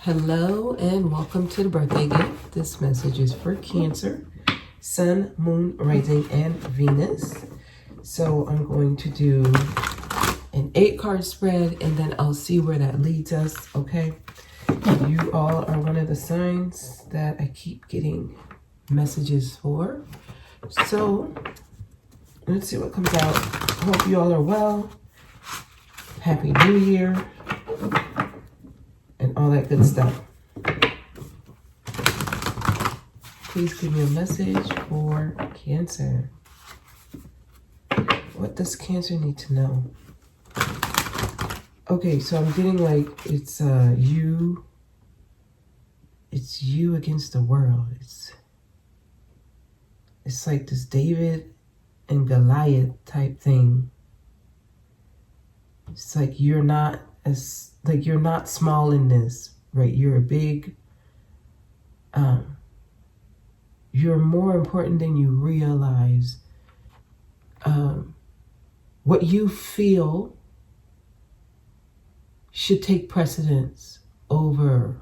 Hello and welcome to the birthday gift. This message is for Cancer, Sun, Moon, Rising, and Venus. So I'm going to do an 8-card spread and then I'll see where that leads us, okay? You all are one of the signs that I keep getting messages for. So let's see what comes out. Hope you all are well. Happy New Year. And all that good stuff. Please give me a message for Cancer. What does Cancer need to know? Okay, so I'm getting like it's you against the world. It's like this David and Goliath type thing. It's like you're not small in this, right? You're a big, you're more important than you realize. What you feel should take precedence over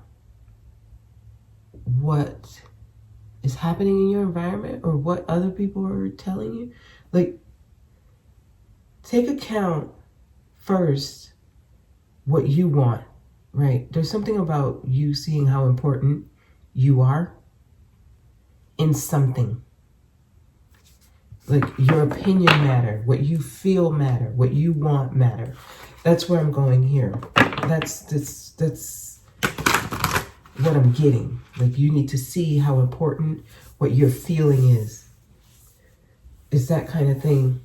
what is happening in your environment or what other people are telling you. Like, take account first what you want, right? There's something about you seeing how important you are in something. Like your opinion matter, what you feel matter, what you want matter. That's where I'm going here. That's what I'm getting. Like you need to see how important what you're feeling is. It's that kind of thing.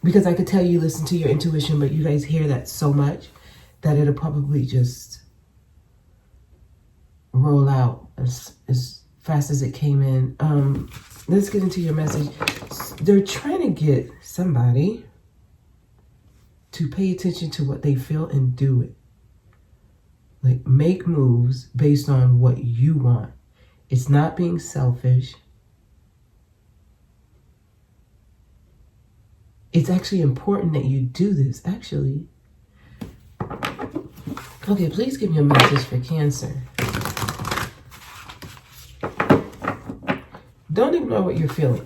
Because I could tell you listen to your intuition, but you guys hear that so much that it'll probably just roll out as fast as it came in. Let's get into your message. They're trying to get somebody to pay attention to what they feel and do it. Like make moves based on what you want. It's not being selfish. It's actually important that you do this, actually. Okay, please give me a message for Cancer. Don't ignore what you're feeling.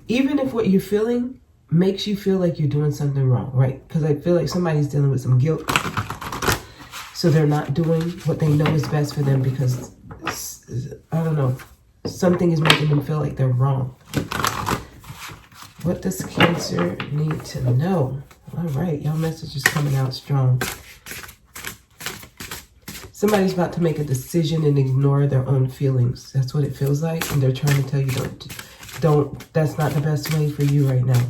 Even if what you're feeling makes you feel like you're doing something wrong, right? Because I feel like somebody's dealing with some guilt. So they're not doing what they know is best for them because, I don't know, something is making them feel like they're wrong. What does Cancer need to know? All right, y'all message is coming out strong. Somebody's about to make a decision and ignore their own feelings. That's what it feels like. And they're trying to tell you, don't, that's not the best way for you right now.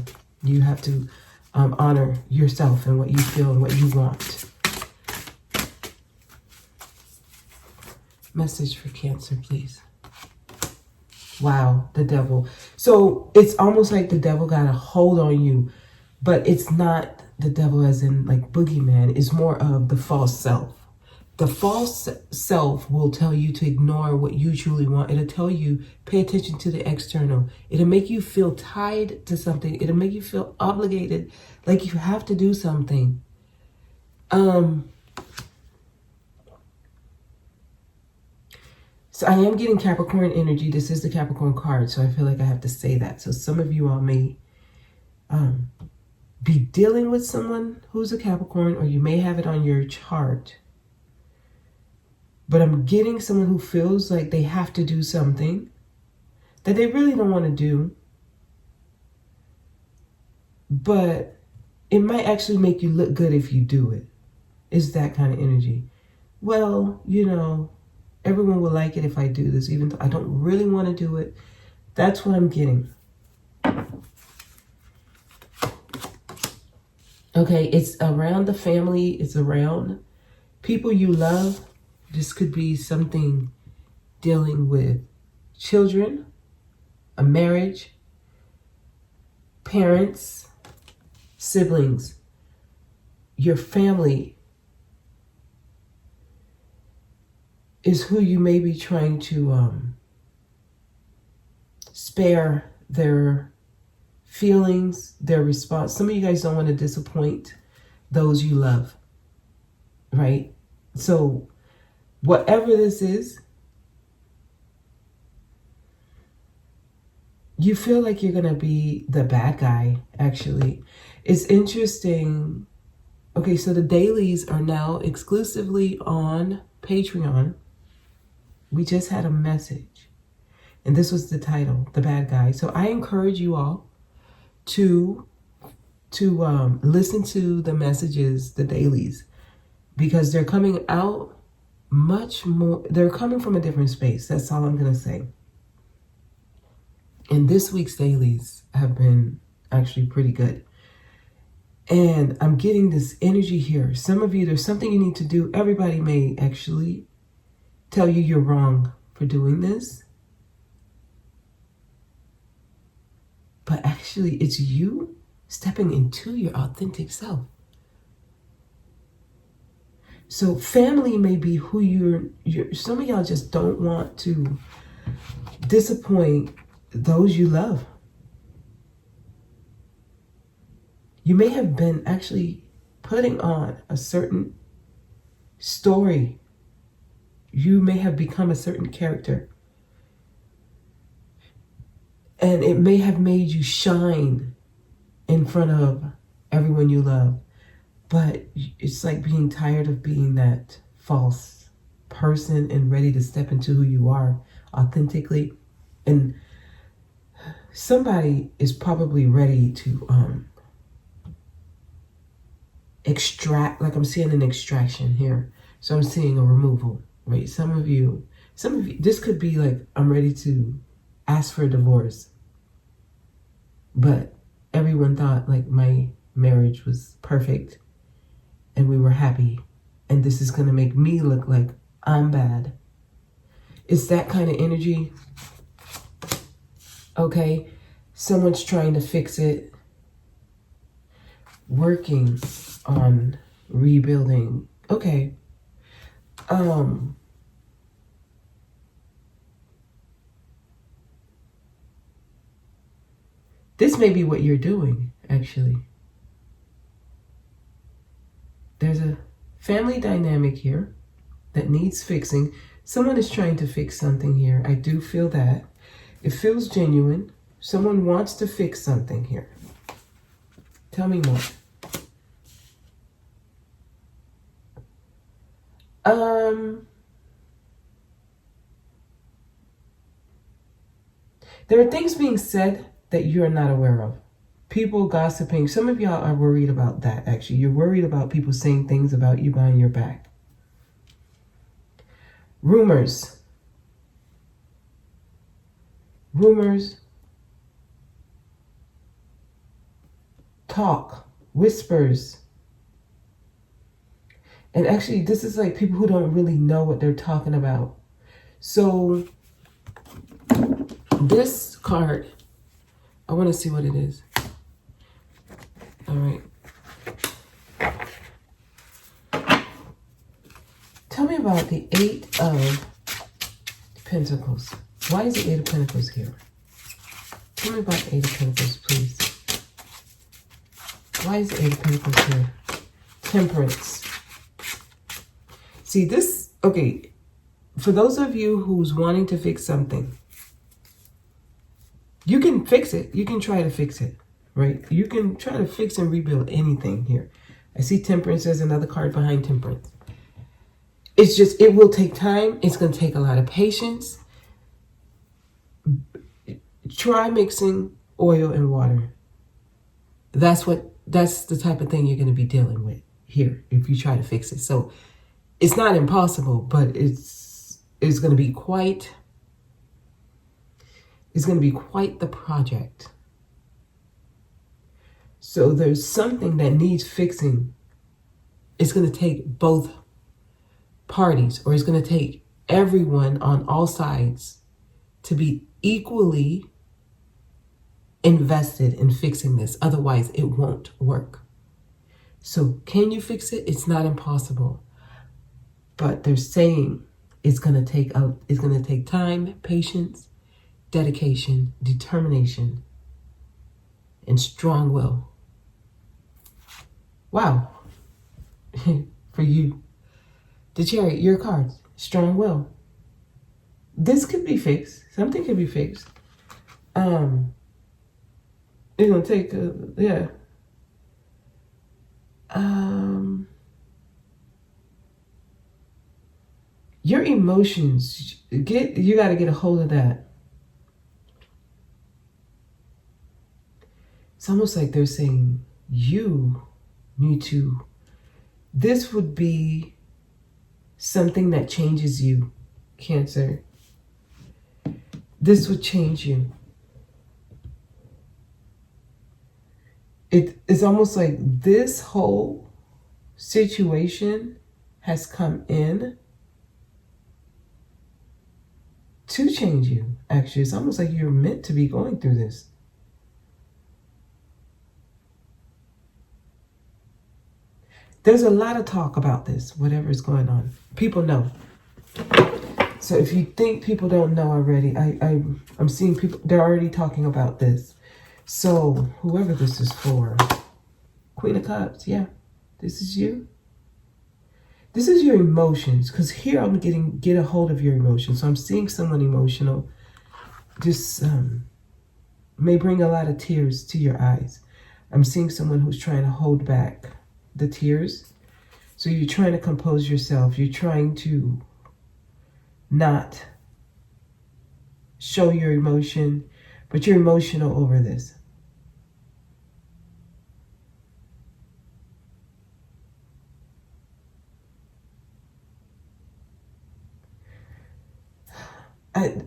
You have to honor yourself and what you feel and what you want. Message for Cancer, please. Wow, the devil. So it's almost like the devil got a hold on you, but it's not the devil as in like boogeyman. It's more of the false self. The false self will tell you to ignore what you truly want. It'll tell you, pay attention to the external. It'll make you feel tied to something. It'll make you feel obligated, like you have to do something. So I am getting Capricorn energy. This is the Capricorn card, so I feel like I have to say that. So some of you all may be dealing with someone who's a Capricorn, or you may have it on your chart. But I'm getting someone who feels like they have to do something that they really don't want to do. But it might actually make you look good if you do it. It's that kind of energy. Well, you know, everyone will like it if I do this, even though I don't really want to do it. That's what I'm getting. Okay, it's around the family. It's around people you love. This could be something dealing with children, a marriage, parents, siblings, your family is who you may be trying to spare their feelings, their response. Some of you guys don't want to disappoint those you love, right? So whatever this is, you feel like you're going to be the bad guy, actually. It's interesting. Okay, so the dailies are now exclusively on Patreon. We just had a message, and this was the title, The Bad Guy. So I encourage you all to listen to the messages, the dailies, because they're coming out much more, they're coming from a different space. That's all I'm going to say. And this week's dailies have been actually pretty good. And I'm getting this energy here. Some of you, there's something you need to do. Everybody may actually tell you you're wrong for doing this. But actually, it's you stepping into your authentic self. So family may be who you're some of y'all just don't want to disappoint those you love. You may have been actually putting on a certain story. You may have become a certain character. And it may have made you shine in front of everyone you love. But it's like being tired of being that false person and ready to step into who you are authentically. And somebody is probably ready to extract, like I'm seeing an extraction here. So I'm seeing a removal, right? Some of you, this could be like, I'm ready to ask for a divorce. But everyone thought like my marriage was perfect and we were happy. And this is going to make me look like I'm bad. It's that kind of energy. Okay. Someone's trying to fix it. Working on rebuilding. Okay. This may be what you're doing, actually. There's a family dynamic here that needs fixing. Someone is trying to fix something here. I do feel that. It feels genuine. Someone wants to fix something here. Tell me more. There are things being said that you're not aware of. People gossiping. Some of y'all are worried about that, actually. You're worried about people saying things about you behind your back. Rumors. Talk. Whispers. And actually, this is like people who don't really know what they're talking about. So, this card, I want to see what it is. All right. Tell me about the Eight of Pentacles. Why is the Eight of Pentacles here? Tell me about the Eight of Pentacles, please. Why is the Eight of Pentacles here? Temperance. See this, okay, for those of you who's wanting to fix something, you can fix it. You can try to fix it, right? You can try to fix and rebuild anything here. I see Temperance as another card behind Temperance. It's just, it will take time. It's going to take a lot of patience. Try mixing oil and water. That's the type of thing you're going to be dealing with here if you try to fix it. So it's not impossible, but it's going to be quite the project. So there's something that needs fixing. It's going to take both parties, or it's going to take everyone on all sides to be equally invested in fixing this. Otherwise, it won't work. So can you fix it? It's not impossible. But they're saying it's going to take time, patience, dedication, determination, and strong will. Wow. For you. The Chariot, your cards. strong will. This could be fixed. Something could be fixed. It's gonna take your emotions, you got to get a hold of that. It's almost like they're saying you need to, this would be something that changes you, Cancer. This would change you. It's almost like this whole situation has come in to change you. Actually, it's almost like you're meant to be going through this. There's a lot of talk about this, whatever is going on. People know. So if you think people don't know already, I'm seeing people, they're already talking about this. So whoever this is for, Queen of Cups, yeah, this is you. This is your emotions, because here I'm get a hold of your emotions. So I'm seeing someone emotional. Just may bring a lot of tears to your eyes. I'm seeing someone who's trying to hold back the tears. So you're trying to compose yourself. You're trying to not show your emotion, but you're emotional over this.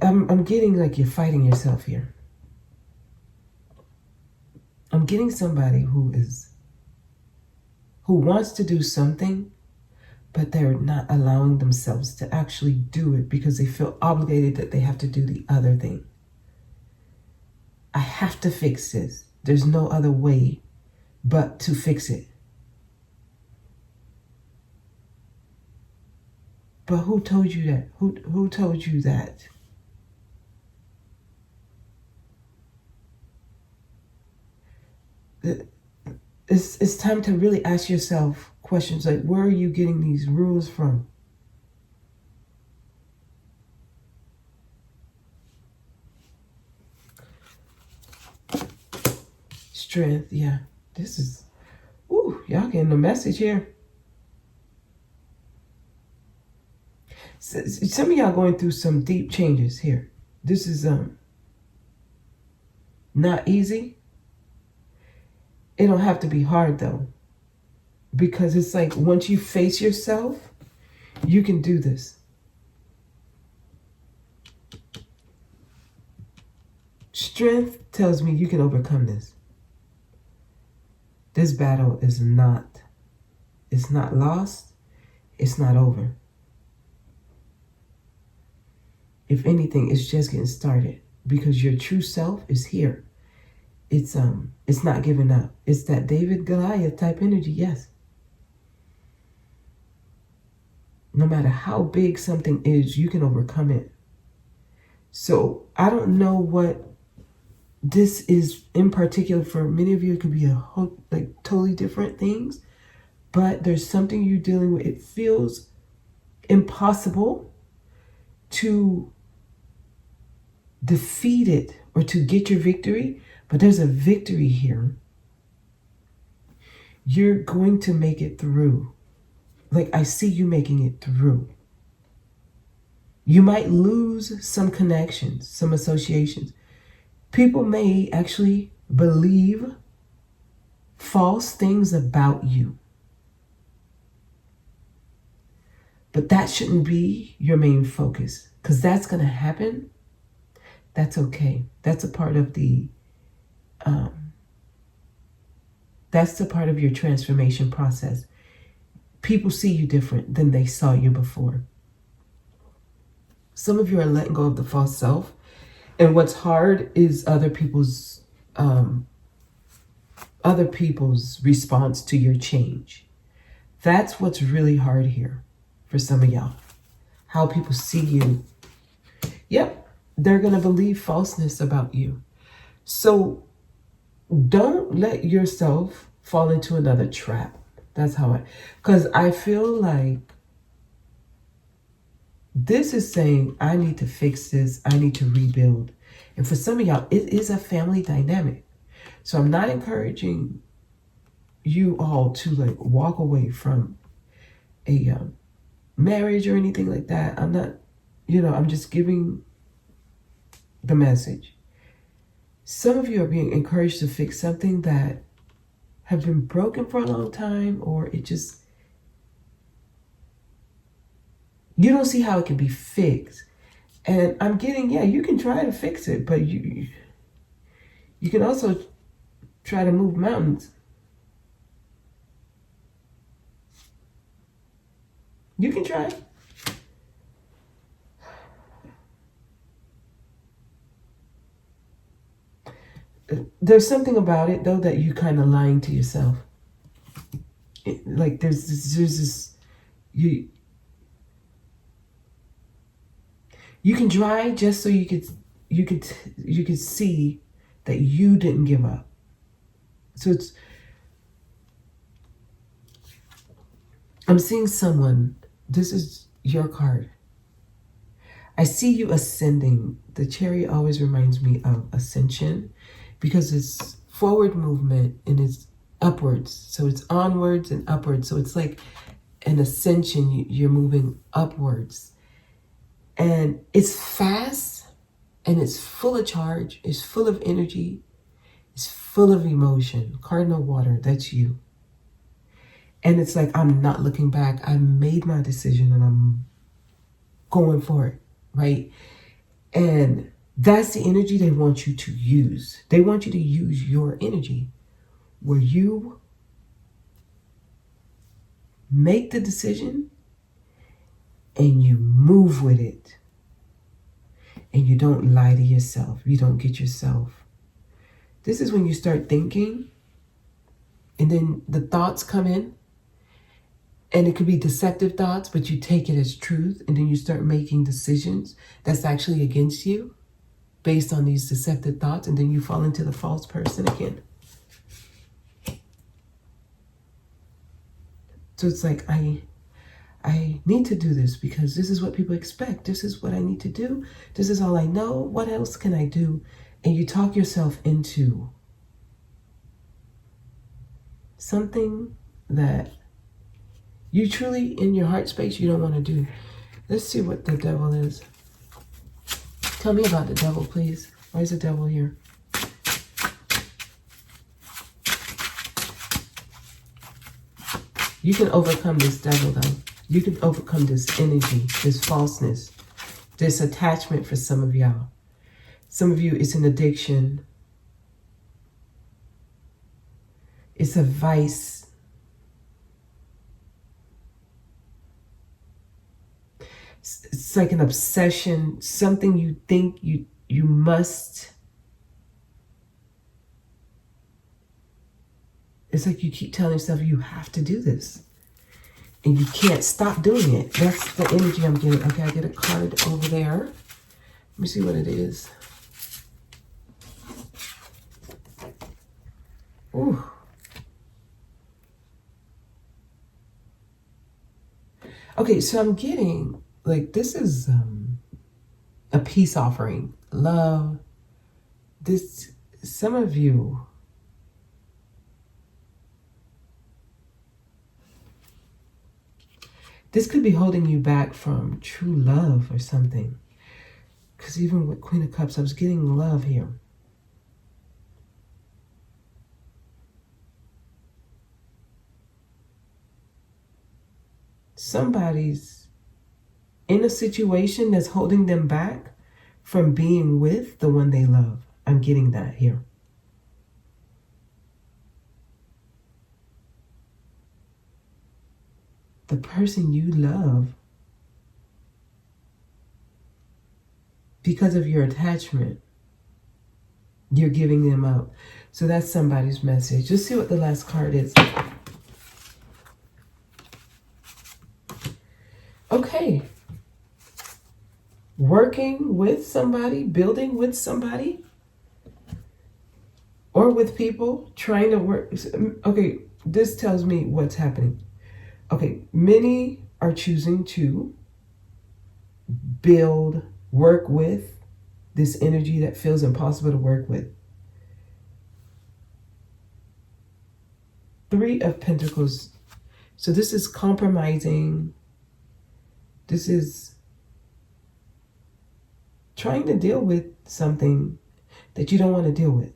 I'm getting like you're fighting yourself here. I'm getting somebody who wants to do something, but they're not allowing themselves to actually do it because they feel obligated that they have to do the other thing. I have to fix this. There's no other way but to fix it. But who told you that? Who told you that? It's time to really ask yourself questions like, where are you getting these rules from? Strength, yeah. This is, ooh, y'all getting the message here. Some of y'all going through some deep changes here. This is not easy. It don't have to be hard though, because it's like once you face yourself, you can do this. Strength tells me you can overcome this. This battle is not, it's not lost. It's not over. If anything, it's just getting started because your true self is here. It's not giving up. It's that David Goliath type energy, yes. No matter how big something is, you can overcome it. So I don't know what this is in particular for many of you. It could be a whole, like totally different things, but there's something you're dealing with. It feels impossible to defeat it or to get your victory, but there's a victory here. You're going to make it through. Like I see you making it through. You might lose some connections, some associations. People may actually believe false things about you. But that shouldn't be your main focus, because that's going to happen. That's okay. That's a part of that's the part of your transformation process. People see you different than they saw you before. Some of you are letting go of the false self, and what's hard is other people's response to your change. That's what's really hard here for some of y'all. How people see you. Yep, they're going to believe falseness about you. So don't let yourself fall into another trap. That's how because I feel like This is saying, I need to fix this. I need to rebuild. And for some of y'all, it is a family dynamic. So I'm not encouraging you all to like walk away from a marriage or anything like that. I'm not, I'm just giving the message. Some of you are being encouraged to fix something that have been broken for a long time, or it just, you don't see how it can be fixed. And I'm getting, yeah, you can try to fix it, but you can also try to move mountains. You can try. There's something about it, though, that you kind of lying to yourself. Like there's this, you can try just so you could see that you didn't give up. So I'm seeing someone, this is your card. I see you ascending. The chariot always reminds me of ascension because it's forward movement and it's upwards. So it's onwards and upwards. So it's like an ascension. You're moving upwards. And it's fast and it's full of charge. It's full of energy. It's full of emotion. Cardinal water, that's you. And it's like, I'm not looking back. I made my decision and I'm going for it, right? And that's the energy they want you to use. They want you to use your energy where you make the decision and you move with it. And you don't lie to yourself. You don't get yourself. This is when you start thinking and then the thoughts come in. And it could be deceptive thoughts, but you take it as truth. And then you start making decisions that's actually against you based on these deceptive thoughts. And then you fall into the false person again. So it's like, I need to do this because this is what people expect. This is what I need to do. This is all I know. What else can I do? And you talk yourself into something that you truly, in your heart space, you don't want to do. Let's see what the devil is. Tell me about the devil, please. Why is the devil here? You can overcome this devil, though. You can overcome this energy, this falseness, this attachment for some of y'all. Some of you, it's an addiction. It's a vice. It's like an obsession, something you think you must. It's like you keep telling yourself you have to do this. And you can't stop doing it. That's the energy I'm getting. Okay, I get a card over there. Let me see what it is. Ooh. Okay, so I'm getting, like, this is a peace offering. Love. This, some of you, this could be holding you back from true love or something. Because even with Queen of Cups, I was getting love here. Somebody's in a situation that's holding them back from being with the one they love. I'm getting that here. The person you love, because of your attachment, you're giving them up. So that's somebody's message. Just see what the last card is. Okay. Working with somebody, building with somebody, or with people, trying to work. Okay, this tells me what's happening. Okay, many are choosing to build, work with this energy that feels impossible to work with. 3 of Pentacles. So this is compromising. This is trying to deal with something that you don't want to deal with.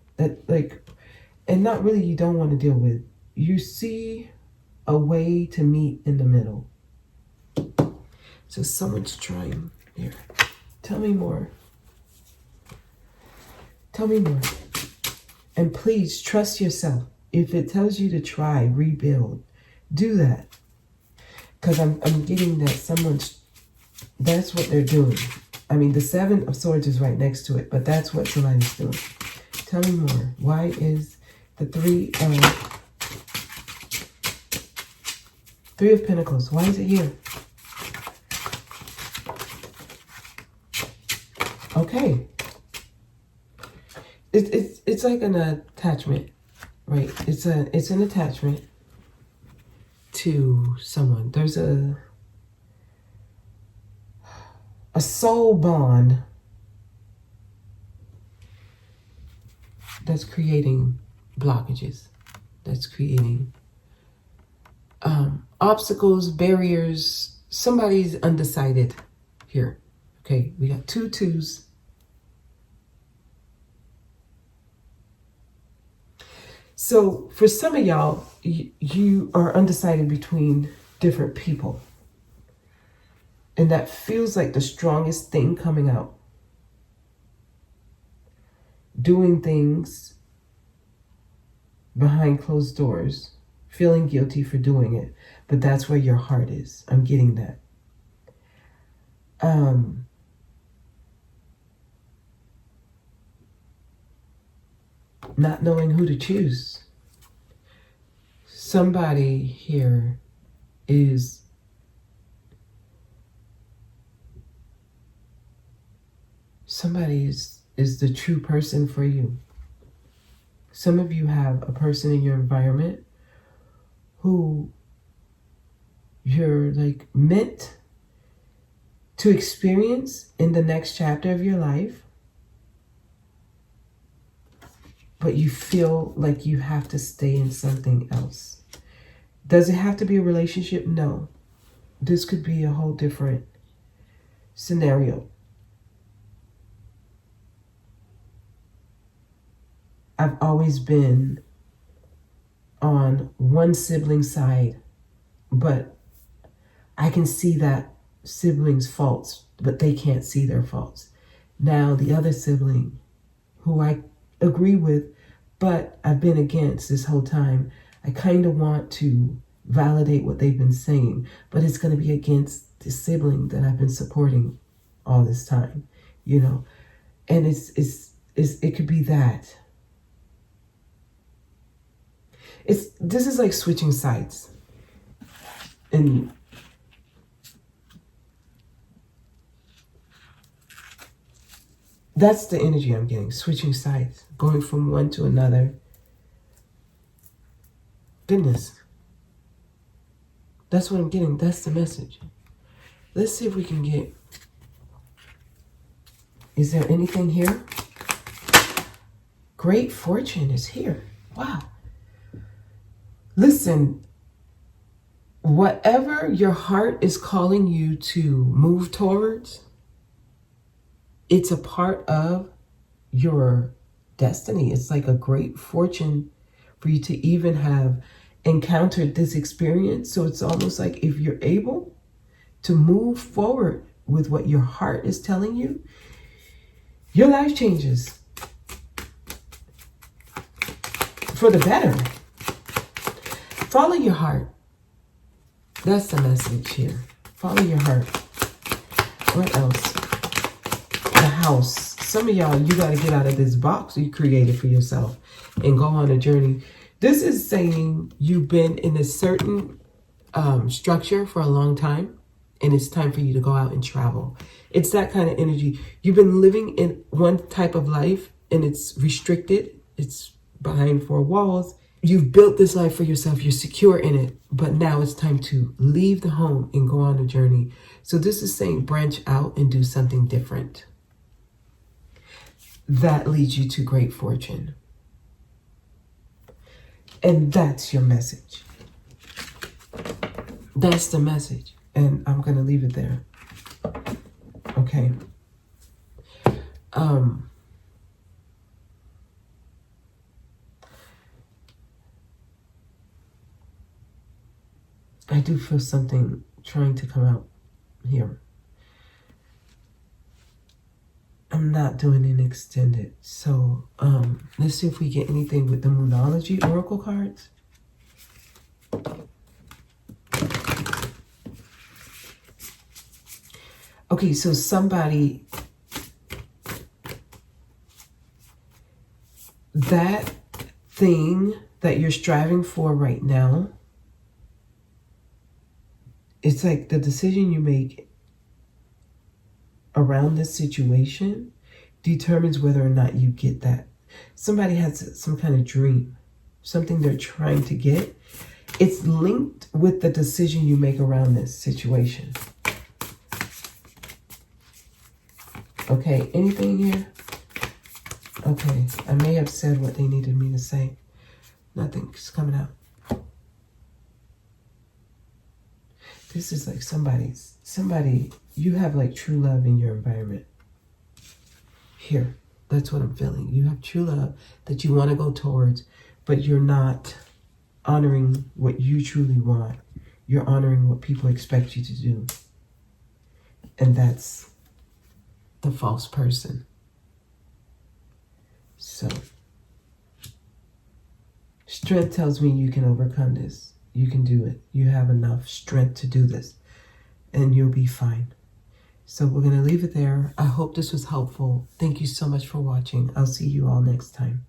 And not really you don't want to deal with. You see a way to meet in the middle. So someone's trying here. Tell me more. Tell me more. And please trust yourself. If it tells you to try, rebuild, do that. Because I'm getting that that's what they're doing. I mean, the 7 of Swords is right next to it, but that's what somebody's doing. Tell me more. Why is the 3 of Pentacles? Why is it here? Okay. It's like an attachment, right? It's an attachment to someone. There's a soul bond that's creating blockages, that's creating obstacles, barriers. Somebody's undecided here. Okay, we got 2 2s. So for some of y'all, you are undecided between different people. And that feels like the strongest thing coming out. Doing things behind closed doors, feeling guilty for doing it. But that's where your heart is. I'm getting that. Not knowing who to choose. Somebody here is the true person for you. Some of you have a person in your environment who you're like meant to experience in the next chapter of your life, but you feel like you have to stay in something else. Does it have to be a relationship? No. This could be a whole different scenario. I've always been on one sibling's side, but I can see that sibling's faults, but they can't see their faults. Now the other sibling, who I agree with, but I've been against this whole time, I kind of want to validate what they've been saying, but it's going to be against the sibling that I've been supporting all this time, you know. And it could be that. This is like switching sides. And that's the energy I'm getting, switching sides, going from one to another. Goodness. That's what I'm getting. That's the message. Let's see if we can get... Is there anything here? Great fortune is here. Wow. Listen, whatever your heart is calling you to move towards, it's a part of your destiny. It's like a great fortune for you to even have encountered this experience. So it's almost like if you're able to move forward with what your heart is telling you, your life changes for the better. Follow your heart. That's the message here. Follow your heart. What else? The house. Some of y'all, you got to get out of this box you created for yourself and go on a journey. This is saying you've been in a certain structure for a long time, and it's time for you to go out and travel. It's that kind of energy. You've been living in one type of life, and it's restricted. It's behind 4 walls. You've built this life for yourself. You're secure in it. But now it's time to leave the home and go on a journey. So this is saying branch out and do something different. That leads you to great fortune. And that's your message. That's the message. And I'm going to leave it there. Okay. I do feel something trying to come out here. I'm not doing an extended. So let's see if we get anything with the Moonology Oracle cards. Okay, so somebody, that thing that you're striving for right now, it's like the decision you make around this situation determines whether or not you get that. Somebody has some kind of dream, something they're trying to get. It's linked with the decision you make around this situation. Okay, anything here? Okay, I may have said what they needed me to say. Nothing's coming out. This is like somebody, you have like true love in your environment. Here, that's what I'm feeling. You have true love that you want to go towards, but you're not honoring what you truly want. You're honoring what people expect you to do. And that's the false person. So, strength tells me you can overcome this. You can do it. You have enough strength to do this. And you'll be fine. So we're going to leave it there. I hope this was helpful. Thank you so much for watching. I'll see you all next time.